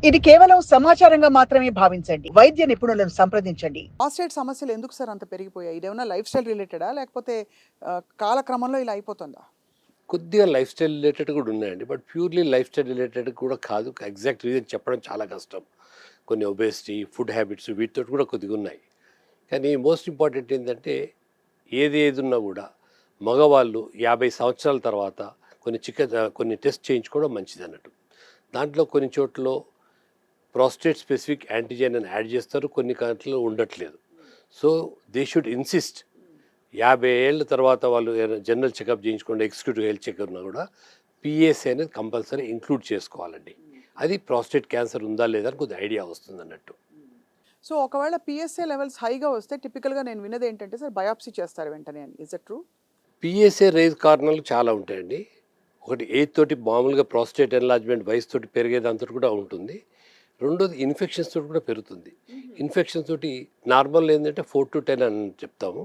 ఇది కేవలం సమాచారంగా మాత్రమే భావించండి. వైద్య నిపుణులను సంప్రదించండి. ప్రాస్టేట్ సమస్యలు ఎందుకు సార్ అంత పెరిగిపోయాయి? ఇదేమన్నా లైఫ్ స్టైల్ రిలేటెడా? లేకపోతే కాలక్రమంలో ఇలా అయిపోతుందా? కొద్దిగా లైఫ్ స్టైల్ రిలేటెడ్ కూడా ఉన్నాయండి. But purely life style related కూడా కాదు. ఎగ్జాక్ట్ రీజన్ చెప్పడం చాలా కష్టం. కొన్ని ఒబేసిటీ, ఫుడ్ హ్యాబిట్స్ వీటితోటి కూడా కొద్దిగా ఉన్నాయి. కానీ మోస్ట్ ఇంపార్టెంట్ ఏంటంటే ఏది ఉన్నా కూడా మగవాళ్ళు 50 సంవత్సరాల తర్వాత కొన్ని టెస్ట్ చేయించుకోవడం మంచిదన్నట్టు. దాంట్లో కొన్ని చోట్ల ప్రాస్టేట్ స్పెసిఫిక్ యాంటిజెన్ అని యాడ్ చేస్తారు. కొన్ని దాంట్లో ఉండట్లేదు. సో దే షుడ్ ఇన్సిస్ట్ 50 ఏళ్ళ తర్వాత వాళ్ళు జనరల్ చెకప్ చేయించుకోండి, ఎగ్జిక్యూటివ్ హెల్త్ చెకప్ ఉన్నా కూడా పిఎస్ఏ అనేది కంపల్సరీ ఇంక్లూడ్ చేసుకోవాలండి. అది ప్రాస్టేట్ క్యాన్సర్ ఉందా లేదా అని కొద్దిగా ఐడియా వస్తుంది అన్నట్టు. సో ఒకవేళ పిఎస్ఏ లెవెల్స్ హైగా వస్తే టిపికల్‌గా నేను విన్నది ఏంటంటే సార్ బయాప్సీ చేస్తారు వెంటనే అని. Is it true? PSA raise కారణాలు చాలా ఉంటాయండి. ఒకటి ఏజ్ తోటి మామూలుగా ప్రాస్టేట్ ఎన్లార్జ్మెంట్ వయసు తోటి పెరిగేదాంతో కూడా ఉంటుంది. రెండోది ఇన్ఫెక్షన్స్ తోటి కూడా పెరుగుతుంది. ఇన్ఫెక్షన్స్ తోటి నార్మల్ ఏంటంటే 4 to 10 అని చెప్తాము.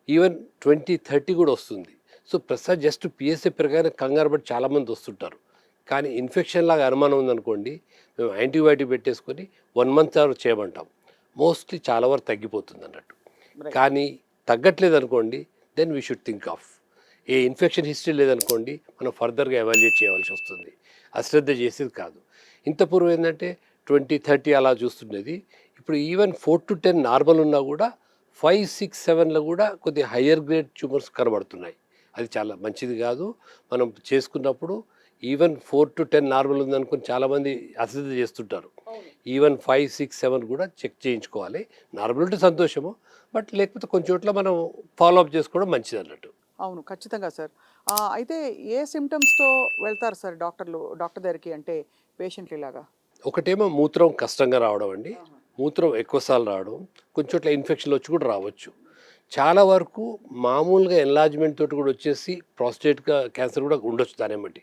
ఈవెన్ 20, 30 కూడా వస్తుంది. సో ప్రస్తుతం జస్ట్ పిఎస్ఏ పెరగానే కంగారు పడి చాలామంది వస్తుంటారు. కానీ ఇన్ఫెక్షన్ లాగా అనుమానం ఉందనుకోండి, మేము యాంటీబయాటిక్ పెట్టేసుకొని 1 month చేయమంటాం. మోస్ట్లీ చాలా వరకు తగ్గిపోతుంది అన్నట్టు. కానీ తగ్గట్లేదు అనుకోండి, then we should think of. ఏ ఇన్ఫెక్షన్ హిస్టరీ లేదనుకోండి, మనం ఫర్దర్గా ఎవాల్యుయేట్ చేయవలసి వస్తుంది. అశ్రద్ధ చేసేది కాదు. ఇంత పూర్వం ఏంటంటే 20, 30 అలా చూస్తుండేది. ఇప్పుడు ఈవెన్ 4 to 10 నార్మల్ ఉన్నా కూడా 5, 6, 7లో కూడా కొద్దిగా హయ్యర్ గ్రేడ్ ట్యూమర్స్ కనబడుతున్నాయి. అది చాలా మంచిది కాదు. మనం చేసుకున్నప్పుడు ఈవెన్ 4 to 10 నార్మల్ ఉందనుకుని చాలామంది అశ్రద్ధ చేస్తుంటారు. ఈవెన్ 5, 6, 7 కూడా చెక్ చేయించుకోవాలి. నార్మల్ ఉంటే సంతోషము, బట్ లేకపోతే కొన్ని చోట్ల మనం ఫాలోఅప్ చేసుకోవడం మంచిది అన్నట్టు. అవును. ఖచ్చితంగా సార్. అయితే ఏ సిమ్టమ్స్‌తో వెళ్తారు సార్ డాక్టర్ దగ్గరికి అంటే పేషెంట్లు ఇలాగా? ఒకటేమో మూత్రం కష్టంగా రావడం అండి. మూత్రం ఎక్కువసార్లు రావడం, కొన్ని చోట్ల ఇన్ఫెక్షన్లు వచ్చి కూడా రావచ్చు. చాలా వరకు మామూలుగా ఎన్లార్జ్మెంట్ తోటి కూడా వచ్చేసి ప్రాస్టేట్ క్యాన్సర్ కూడా ఉండొచ్చు దాన్ని బట్టి.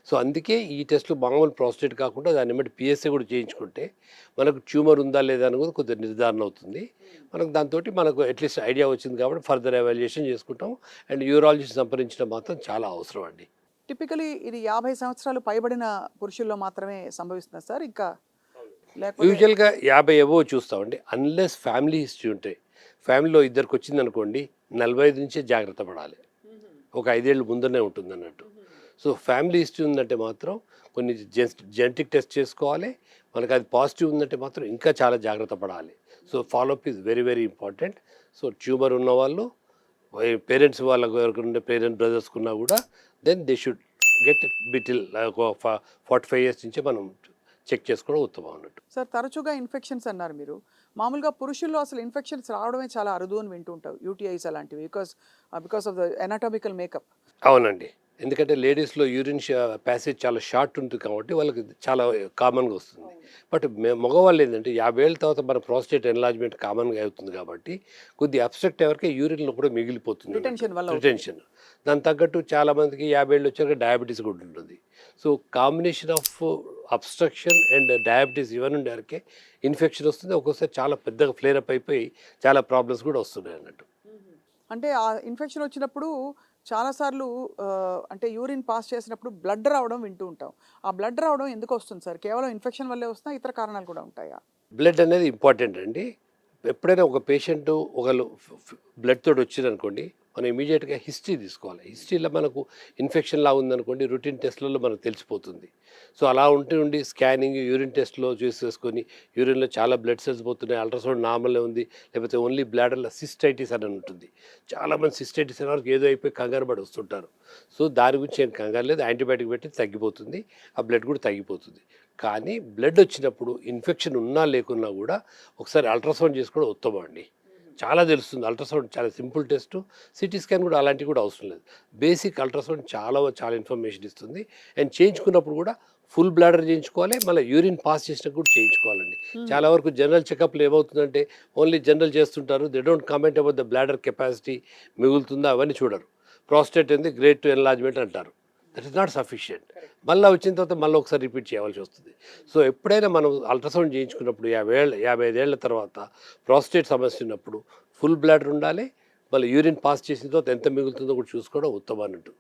సో అందుకే ఈ టెస్ట్లు మామూలు ప్రాస్టేట్ కాకుండా దాన్ని బట్టి పిఎస్ఏ కూడా చేయించుకుంటే మనకు ట్యూమర్ ఉందా లేదా అని కూడా కొద్దిగా నిర్ధారణ అవుతుంది. మనకు దాంతో మనకు అట్లీస్ట్ ఐడియా వచ్చింది కాబట్టి ఫర్దర్ ఎవాల్యుయేషన్ చేసుకుంటాం. అండ్ యూరాలజిస్ట్ సంప్రదించడం మాత్రం చాలా అవసరం అండి. టిపికలీ ఇది 50 సంవత్సరాలు పైబడిన పురుషుల్లో మాత్రమే సంభవిస్తుందా సార్? ఇంకా లేకపోతే యూజువల్గా 50 అబోవ్ చూస్తామండి. అన్లెస్ ఫ్యామిలీ హిస్టరీ ఉంటాయి. ఫ్యామిలీలో ఇద్దరికి వచ్చిందనుకోండి 45 నుంచే జాగ్రత్త పడాలి. ఒక 5 ఏళ్ళు ముందరనే ఉంటుంది అన్నట్టు. సో ఫ్యామిలీ హిస్టరీ ఉందంటే మాత్రం కొన్ని జెనెటిక్ టెస్ట్ చేసుకోవాలి. మనకు అది పాజిటివ్ ఉందంటే మాత్రం ఇంకా చాలా జాగ్రత్త పడాలి. So follow up is very very important. So tumour ఉన్నవాళ్ళు పేరెంట్స్ వాళ్ళకు ఎవరికైనా పేరెంట్ బ్రదర్స్కి ఉన్నా కూడా దెన్ దే షుడ్ గెట్ బిటిల్ ఒక 45 years నుంచే మనం చెక్ చేసుకోవడం ఉత్తమం అన్నట్టు. సార్ తరచుగా ఇన్ఫెక్షన్స్ అన్నారు మీరు. మామూలుగా పురుషుల్లో అసలు ఇన్ఫెక్షన్స్ రావడమే చాలా అరుదు అని వింటూ ఉంటాం. యూటీఐస్ అలాంటివి because of the anatomical makeup. అవునండి. ఎందుకంటే లేడీస్లో యూరిన్ ప్యాసేజ్ చాలా షార్ట్ ఉంటుంది కాబట్టి వాళ్ళకి చాలా కామన్గా వస్తుంది. బట్ మగవాళ్ళు ఏంటంటే 50 ఏళ్ళ తర్వాత మన ప్రాస్టేట్ ఎన్లార్జ్మెంట్ కామన్గా అవుతుంది కాబట్టి కొద్ది అబ్స్ట్రక్ట్ ఎవరికి యూరిన్లో కూడా మిగిలిపోతుంది. రిటెన్షన్ వల్ల రిటెన్షన్ దానికి తగ్గట్టు చాలామందికి 50 ఏళ్ళు వచ్చాక డయాబెటీస్ కూడా ఉంటుంది. So combination of abstraction and diabetes ఇవన్నీ ఉండేవరకే ఇన్ఫెక్షన్ వస్తుంది. ఒక్కోసారి చాలా పెద్దగా ఫ్లేరప్ అయిపోయి చాలా ప్రాబ్లమ్స్ కూడా వస్తున్నాయి అన్నట్టు. అంటే ఆ ఇన్ఫెక్షన్ వచ్చినప్పుడు చాలాసార్లు అంటే యూరిన్ పాస్ చేసినప్పుడు బ్లడ్ రావడం వింటూ ఉంటాం. ఆ బ్లడ్ రావడం ఎందుకు వస్తుంది సార్? కేవలం ఇన్ఫెక్షన్ వల్లే వస్తుందా? ఇతర కారణాలు కూడా ఉంటాయా? బ్లడ్ అనేది ఇంపార్టెంట్ అండి. ఎప్పుడైనా ఒక పేషెంట్ ఒకళ్ళు బ్లడ్ తోటి వచ్చిరనుకోండి, మనం ఇమీడియట్గా హిస్టరీ తీసుకోవాలి. హిస్టరీలో మనకు ఇన్ఫెక్షన్ లా ఉందనుకోండి, రొటీన్ టెస్ట్లలో మనకు తెలిసిపోతుంది. సో అలా ఉండి స్కానింగ్ యూరిన్ టెస్ట్లో చూసేసుకొని యూరిన్లో చాలా బ్లడ్ సెల్స్ పోతున్నాయి, అల్ట్రాసౌండ్ నార్మల్గా ఉంది, లేకపోతే ఓన్లీ బ్లాడర్లో సిస్టైటిస్ అని ఉంటుంది. చాలామంది సిస్టైటిస్ అనే వరకు ఏదో అయిపోయి కంగారు పడి వస్తుంటారు. సో దాని గురించి ఏం కంగారు లేదు, యాంటీబయాటిక్ పెట్టి తగ్గిపోతుంది, ఆ బ్లడ్ కూడా తగ్గిపోతుంది. కానీ బ్లడ్ వచ్చినప్పుడు ఇన్ఫెక్షన్ ఉన్నా లేకున్నా కూడా ఒకసారి అల్ట్రాసౌండ్ చేసుకోవడం ఉత్తమం అండి. చాలా తెలుస్తుంది. అల్ట్రాసౌండ్ చాలా సింపుల్ టెస్ట్. సిటీ స్కాన్ కూడా అలాంటివి కూడా అవసరం లేదు. బేసిక్ అల్ట్రాసౌండ్ చాలా ఇన్ఫర్మేషన్ ఇస్తుంది. అండ్ చేయించుకున్నప్పుడు కూడా ఫుల్ బ్లాడర్ చేయించుకోవాలి, మళ్ళీ యూరిన్ పాస్ చేసినప్పుడు కూడా చేయించుకోవాలండి. చాలా వరకు జనరల్ చెకప్లు ఏమవుతుందంటే ఓన్లీ జనరల్ చేస్తుంటారు. They don't comment about the bladder capacity, మిగులుతుందా అవన్నీ చూడరు. ప్రాస్టేట్ ఏంది గ్రేడ్ 2 ఎన్లార్జ్మెంట్ అంటారు. That is not sufficient. మళ్ళీ వచ్చిన తర్వాత మళ్ళీ ఒకసారి రిపీట్ చేయవలసి వస్తుంది. సో ఎప్పుడైనా మనం అల్ట్రాసౌండ్ చేయించుకున్నప్పుడు 55 ఏళ్ల తర్వాత ప్రాస్టేట్ సమస్య ఉన్నప్పుడు ఫుల్ బ్లాడర్ ఉండాలి. మళ్ళీ యూరిన్ పాస్ చేసిన తర్వాత ఎంత మిగులుతుందో కూడా చూసుకోవడం ఉత్తమం అన్నట్టు.